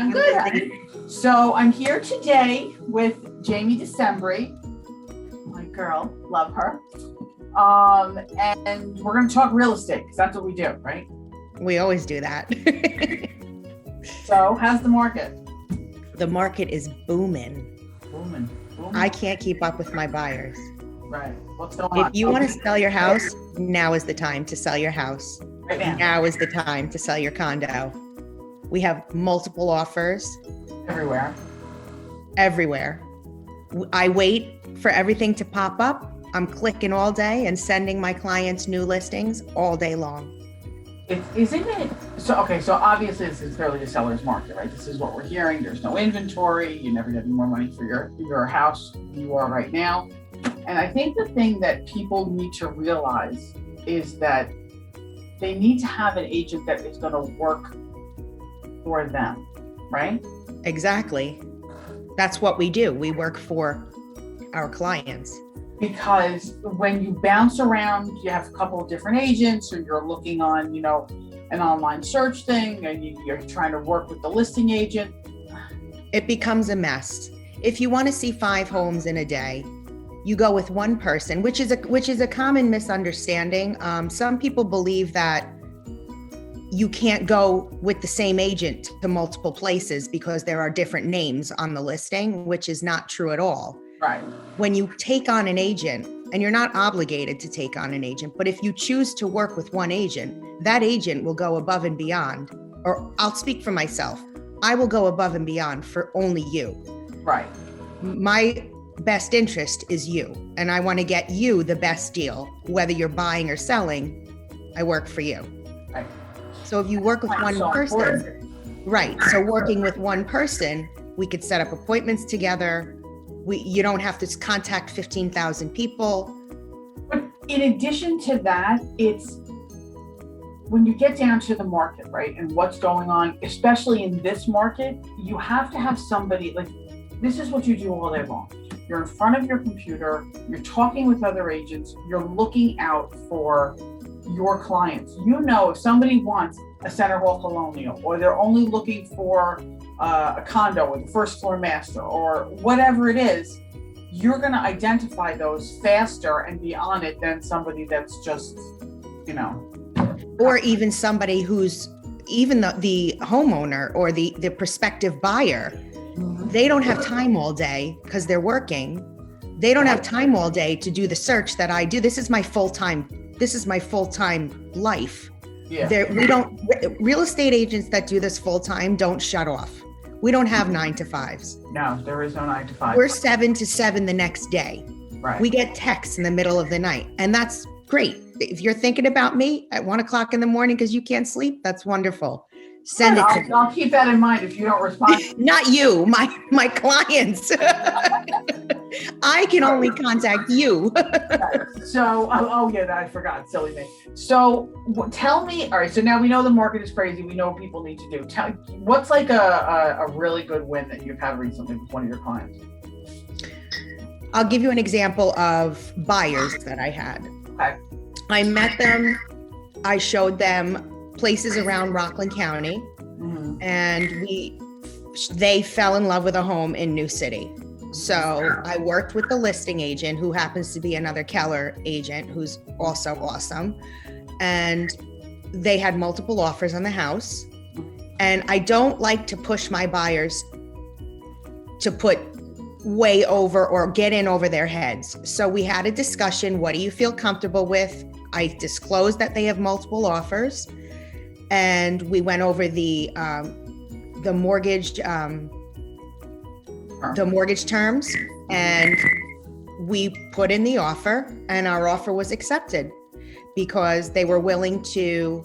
I'm good. So I'm here today with Jaime Dicembri, my girl, love her. And we're going to talk real estate because that's what we do, right? We always do that. So how's the market? The market is booming. Booming. I can't keep up with my buyers. Right. What's going on? If you want to sell your house, now is the time to sell your house. Right now. Now is the time to sell your condo. We have multiple offers. Everywhere. I wait for everything to pop up. I'm clicking all day and sending my clients new listings all day long. Isn't it? So obviously this is clearly a seller's market, right? This is what we're hearing. There's no inventory. You never get any more money for your house than you are right now. And I think the thing that people need to realize is that they need to have an agent that is going to work for them, right? Exactly. That's what we do. We work for our clients. Because when you bounce around, you have a couple of different agents, or you're looking on, an online search thing, and you're trying to work with the listing agent. It becomes a mess. If you want to see 5 homes in a day, you go with one person, which is a common misunderstanding. Some people believe that you can't go with the same agent to multiple places because there are different names on the listing, which is not true at all. Right. When you take on an agent, and you're not obligated to take on an agent, but if you choose to work with one agent, that agent will go above and beyond, or I'll speak for myself. I will go above and beyond for only you. Right. My best interest is you, and I want to get you the best deal, whether you're buying or selling. I work for you. Right. So if you work with one person, right. So working with one person, we could set up appointments together. You don't have to contact 15,000 people. But in addition to that, it's when you get down to the market, right? And what's going on, especially in this market, you have to have somebody this is what you do all day long. You're in front of your computer, you're talking with other agents, you're looking out for your clients. If somebody wants a center hall colonial, or they're only looking for a condo with a first floor master, or whatever it is, you're going to identify those faster and be on it than somebody that's just, or even somebody who's even the homeowner or the prospective buyer. Mm-hmm. They don't have time all day because they're working. They don't have time all day to do the search that I do. This is my full-time life. Yeah. Real estate agents that do this full-time don't shut off. We don't have 9 to 5s. No, there is no 9 to 5. We're 7 to 7 the next day. Right. We get texts in the middle of the night, and that's great. If you're thinking about me at 1 o'clock in the morning because you can't sleep, that's wonderful. Send it to me. I'll keep that in mind if you don't respond. Not you, my clients. I can only contact you. So, I forgot, silly me. So tell me, all right, so now we know the market is crazy. We know what people need to do. What's like a really good win that you've had recently with one of your clients? I'll give you an example of buyers that I had. Okay. I met them. I showed them places around Rockland County, mm-hmm. and they fell in love with a home in New City. So I worked with the listing agent, who happens to be another Keller agent, who's also awesome. And they had multiple offers on the house. And I don't like to push my buyers to put way over or get in over their heads. So we had a discussion. What do you feel comfortable with? I disclosed that they have multiple offers. And we went over the mortgage terms, and we put in the offer, and our offer was accepted because they were willing to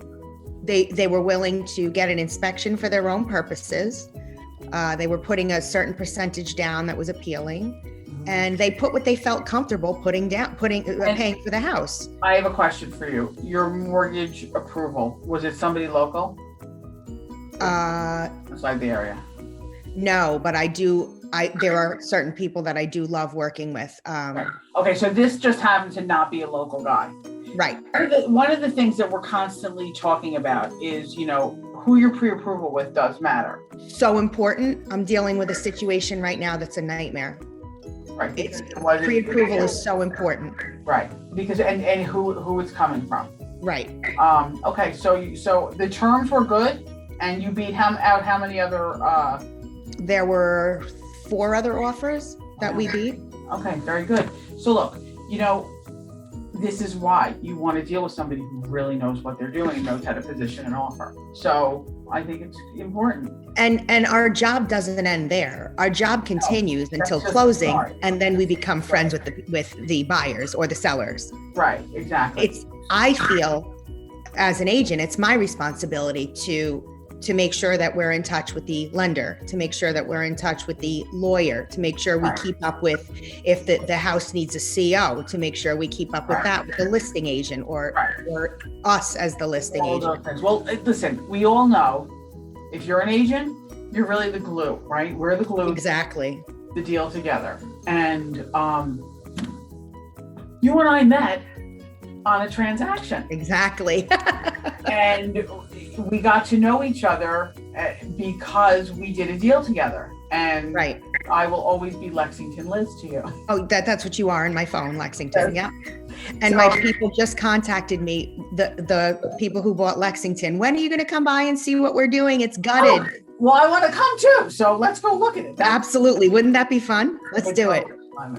get an inspection for their own purposes. They were putting a certain percentage down that was appealing, and they put what they felt comfortable paying for the house. I have a question for you. Your mortgage approval, was it somebody local? Outside the area? No, but there are certain people that I do love working with. Right. Okay, so this just happened to not be a local guy. Right. One of the things that we're constantly talking about is, who you're pre-approval with does matter. So important. I'm dealing with a situation right now that's a nightmare. Right. Pre-approval is so important. Right. Because and who it's coming from. Right. Okay. So the terms were good, and you beat out how many other? There were 4 other offers that we beat. Okay. Very good. So look, this is why you want to deal with somebody who really knows what they're doing and knows how to position an offer. So I think it's important. And our job doesn't end there. Our job continues until closing, and then we become friends with the buyers or the sellers. Right, exactly. I feel as an agent, it's my responsibility to make sure that we're in touch with the lender, to make sure that we're in touch with the lawyer, to make sure we keep up with if the house needs a CO, to make sure we keep up with that with the listing agent or us as the listing agent. Well, listen, we all know if you're an agent, you're really the glue, right? We're the glue. Exactly. The deal together. And you and I met on a transaction. Exactly. And we got to know each other because we did a deal together. And I will always be Lexington Liz to you. Oh, that's what you are in my phone, Lexington. Yeah. And my people just contacted me, the people who bought Lexington. When are you going to come by and see what we're doing? It's gutted. Oh, well, I want to come too. So let's go look at it. Absolutely. Wouldn't that be fun? Let's do it.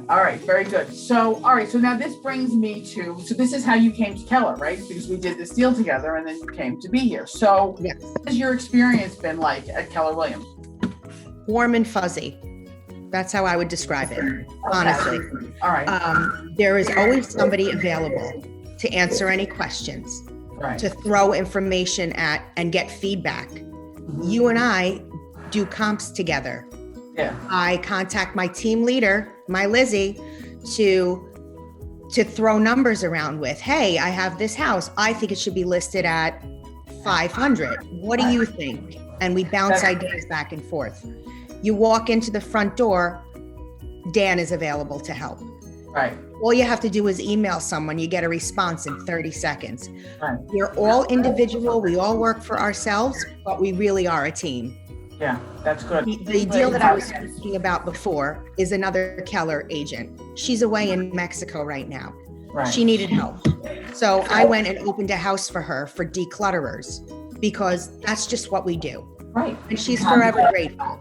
All right. Very good. So now this brings me to, this is how you came to Keller, right? Because we did this deal together and then you came to be here. So what has your experience been like at Keller Williams? Warm and fuzzy. That's how I would describe it, honestly. All right. There is always somebody available to answer any questions, to throw information at and get feedback. Mm-hmm. You and I do comps together. Yeah. I contact my team leader, my Lizzie, to throw numbers around with. Hey, I have this house. I think it should be listed at 500. What do you think? And we bounce ideas back and forth. You walk into the front door, Dan is available to help. Right. All you have to do is email someone. You get a response in 30 seconds. Right. We're all individual. We all work for ourselves, but we really are a team. Yeah, that's good. The deal that I was speaking about before is another Keller agent. She's away in Mexico right now. Right. She needed help. So I went and opened a house for her for declutterers because that's just what we do. Right. And she's forever grateful.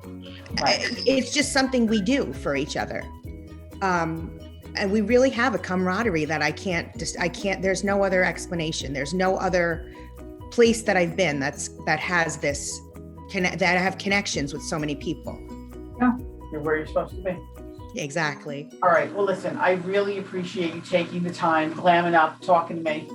Right. It's just something we do for each other. And we really have a camaraderie that I can't, there's no other explanation. There's no other place that I've been that has this, that I have connections with so many people. Yeah, you're where you're supposed to be. Exactly. All right. Well, listen, I really appreciate you taking the time, clamming up, talking to me.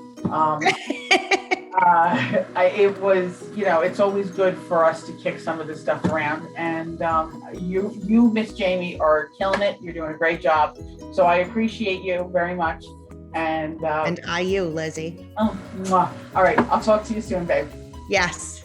It was, it's always good for us to kick some of this stuff around. And you, Miss Jaime, are killing it. You're doing a great job. So I appreciate you very much. And you, Lizzie. Oh, mwah. All right. I'll talk to you soon, babe. Yes.